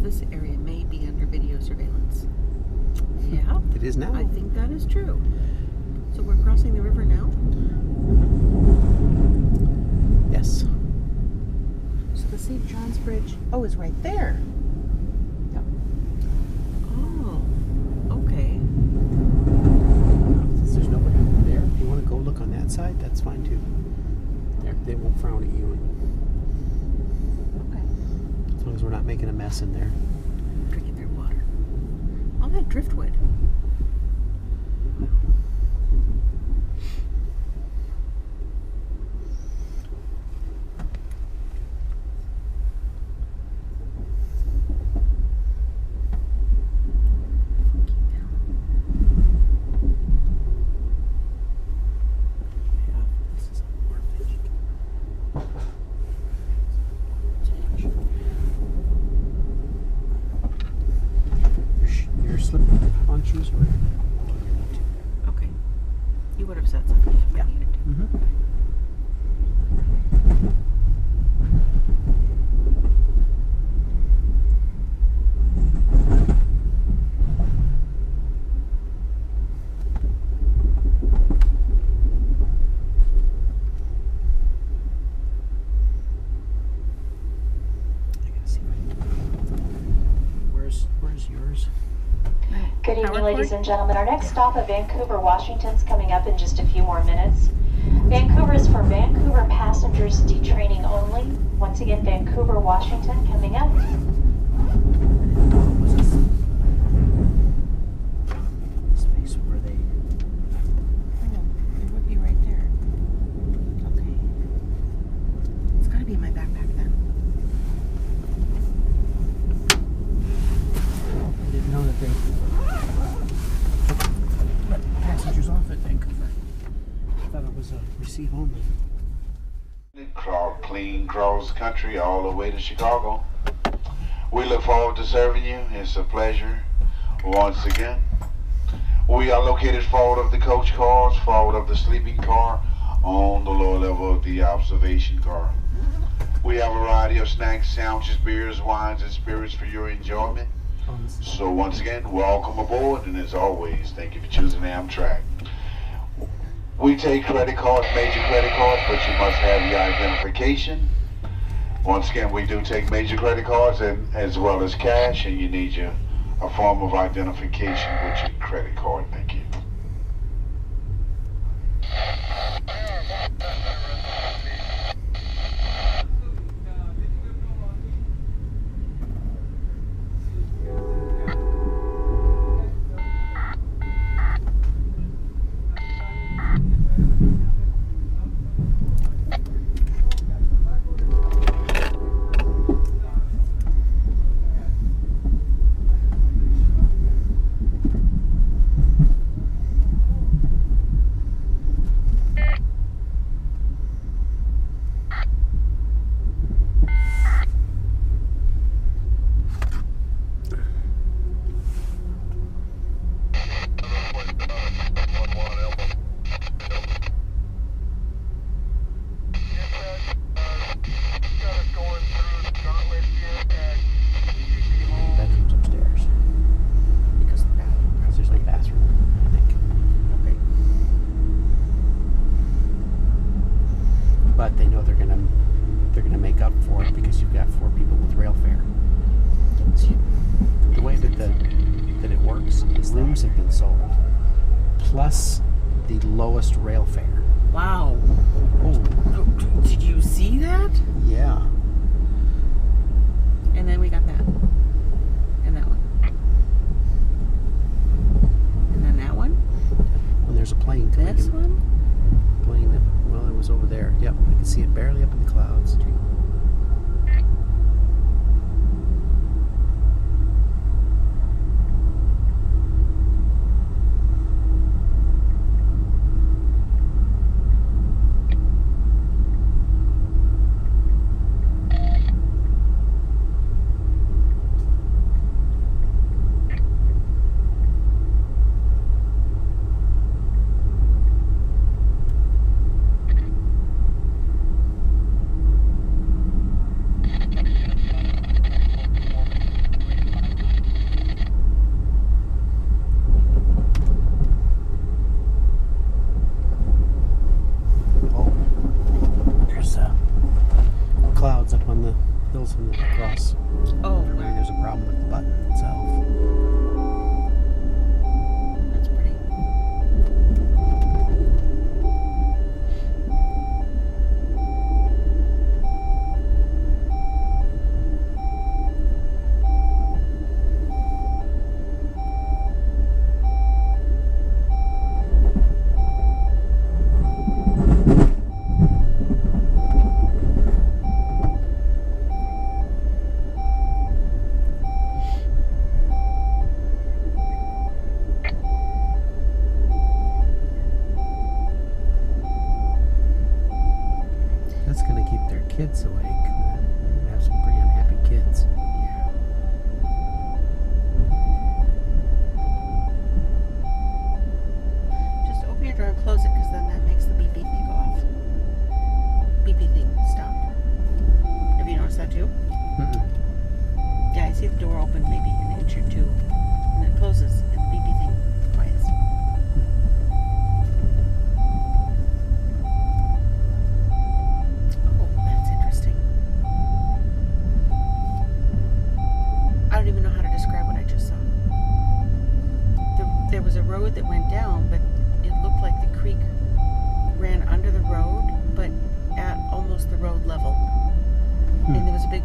this area may be under video surveillance. Yeah. It is now. I think that is true. So we're crossing the river now? Yes. So the St. John's Bridge, is right there. Yep. Oh, okay. Since there's nobody there, if you want to go look on that side, that's fine too. They won't frown at you. Okay. As long as we're not making a mess in there. Drinking their water. All that driftwood. Your slip-on shoes were. Okay. You would have said something if I needed to. Mm-hmm. Where's yours? Good evening, ladies and gentlemen. Our next stop of Vancouver, Washington is coming up in just a few more minutes. Vancouver is for Vancouver passengers detraining only. Once again, Vancouver, Washington coming up. Space where they. It would be right there. Okay. It's got to be in my backpack then. I didn't know that they let passengers off at Vancouver. I thought it was a receive only. Clean cross country all the way to Chicago. We look forward to serving you. It's a pleasure once again. We are located forward of the coach cars, forward of the sleeping car, on the lower level of the observation car. We have a variety of snacks, sandwiches, beers, wines, and spirits for your enjoyment. So once again, welcome aboard, and as always, thank you for choosing Amtrak. We take credit cards, major credit cards, but you must have your identification. Once again, we do take major credit cards and as well as cash, and you need a form of identification with your credit card. Thank you. But they know they're gonna make up for it because you've got 4 people with rail fare. See, the way that it works is rooms have been sold plus the lowest rail fare. Wow. Oh, Did you see that? yeah. And then we got that. And that one. And then that one. When there's a plane coming This in. one. Plane that, well, it was over there. Yep, I can see it barely up in the clouds. across. Oh, Apparently there's a problem with the button itself. that's pretty. That's going to keep their kids awake. They're going to have some pretty unhappy kids. Yeah. Just open your door and close it, because then that makes the beepy thing go off. Beepy thing stop. Have you noticed that too? Mm-mm. Yeah, I see the door open maybe an inch or two, and then it closes, and the beepy thing quiets. Oh, that's interesting. I don't even know how to describe what I just saw. There was a road that went down, but it looked like the creek ran under the road, but at almost the road level. And there was a big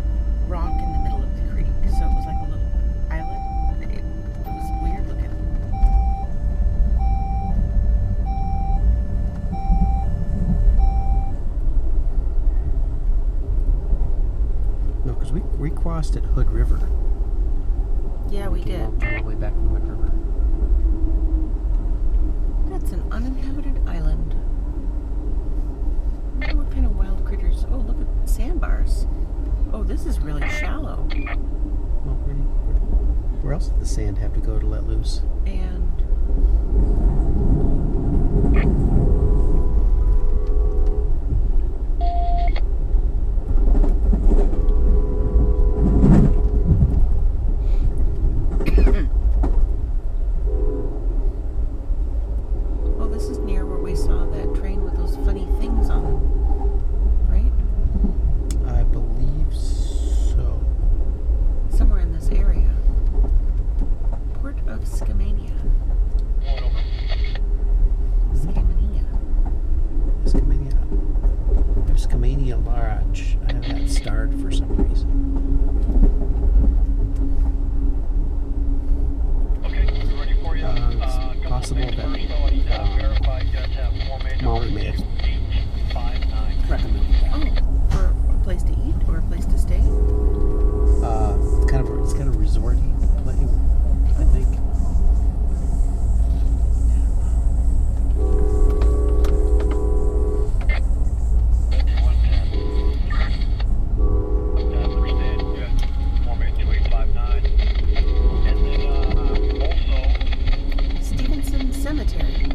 rock in the middle of the creek, so it was like a little island. It was weird looking. No, because we crossed at Hood River. Yeah, we did. Came all the way back from Hood River. That's an uninhabited island. I wonder what kind of wild critters. Oh, look at sandbars. Oh, this is really shallow. Well, where else did the sand have to go to let loose? And oh, this is near where we saw that train with those funny things on it, right? I believe so. Somewhere in this area. Port of Skamania. Skamania. Skamania. There's Skamania Lodge. I have that starred for some reason. It's possible that Molly may have recommended that. Oh, for a place to eat or a place to stay? It's kind of resorty place, I think. Stevenson Cemetery.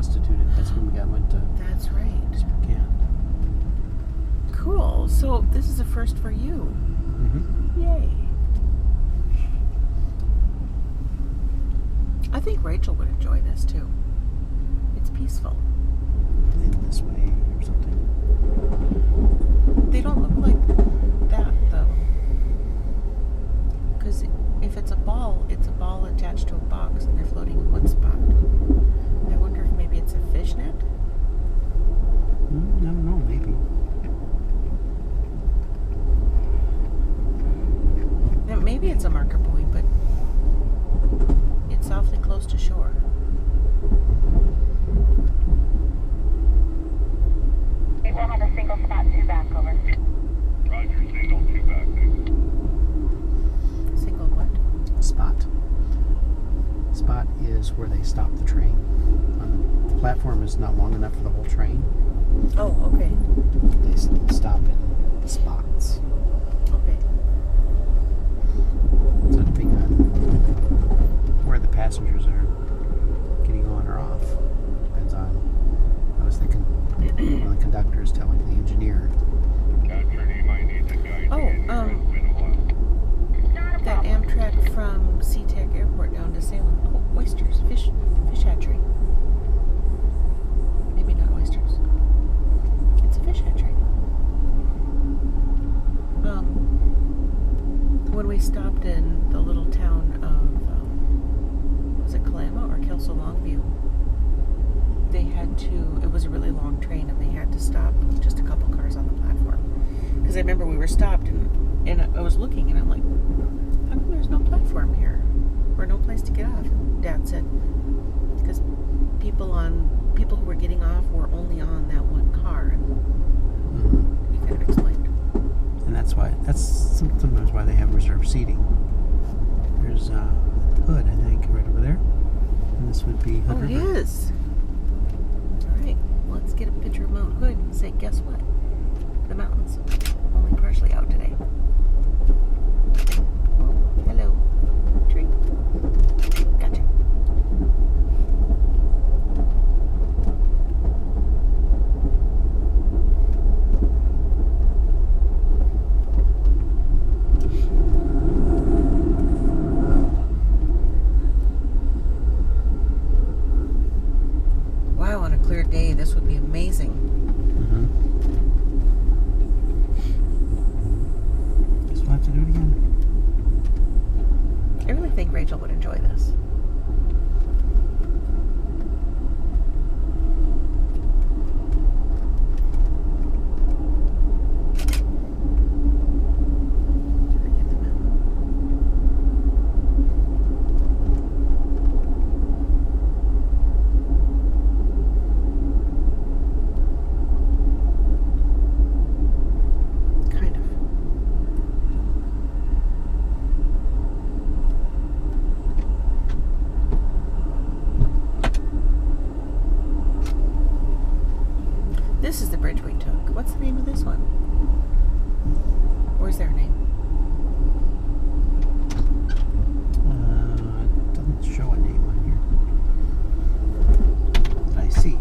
substituted. That's when we went to That's right. Spokane. Cool. So this is a first for you. Mm-hmm. Yay. I think Rachel would enjoy this too. It's peaceful. In this way or something. They don't look like that though. Because if it's a ball attached to a box and they're floating in one spot. I wonder if maybe it's a fishnet? I don't know, maybe. Now, maybe it's a marker buoy, but it's awfully close to shore. It will have a single spot 2 back, over. Roger, single 2 back. Single what? Spot. Spot is where they stop the train. The platform is not long enough for the whole train. Oh, okay. They stop in spots. Okay. So depending on where the passengers are getting on or off, depends on. I was thinking one of the conductors telling the engineer. Catcher, he might need the guy. Oh, It's been a while. that Amtrak from SeaTac Airport down to Salem. Oh, oysters, fish hatchery. Maybe not oysters. It's a fish hatchery. When we stopped in the little town of, was it Kalama or Kelso Longview? They had to, it was a really long train and they had to stop just a couple cars on the platform. Because I remember we were stopped and I was looking and I'm like, how come there's no platform here? Or no place to get off? Dad said, because people who were getting off were only on that one car. And he kind of explained. And that's sometimes why they have reserved seating. There's Hood, I think, right over there. And this would be Hood Oh, it River. is. All right, let's get a picture of Mount Hood and say, guess what? The mountains only partially out today. Oh, hello, tree. Gotcha. Wow, on a clear day, this would be amazing. Guess we'll have to do it again. I really think Rachel would enjoy this. Kind of. This is the bridge we took. What's the name of this one? Or is there a name? It doesn't show a name on here that I see.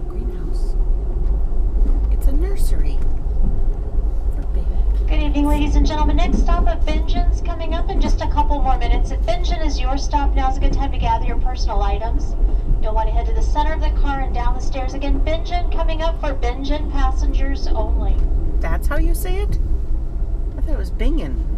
Greenhouse. It's a nursery. For babies. Good evening, ladies and gentlemen. Next stop at Bingen's coming up in just a couple more minutes. If Bingen is your stop, now's a good time to gather your personal items. You'll want to head to the center of the car and down the stairs again. Bingen coming up for Bingen passengers only. That's how you say it? I thought it was Bingen.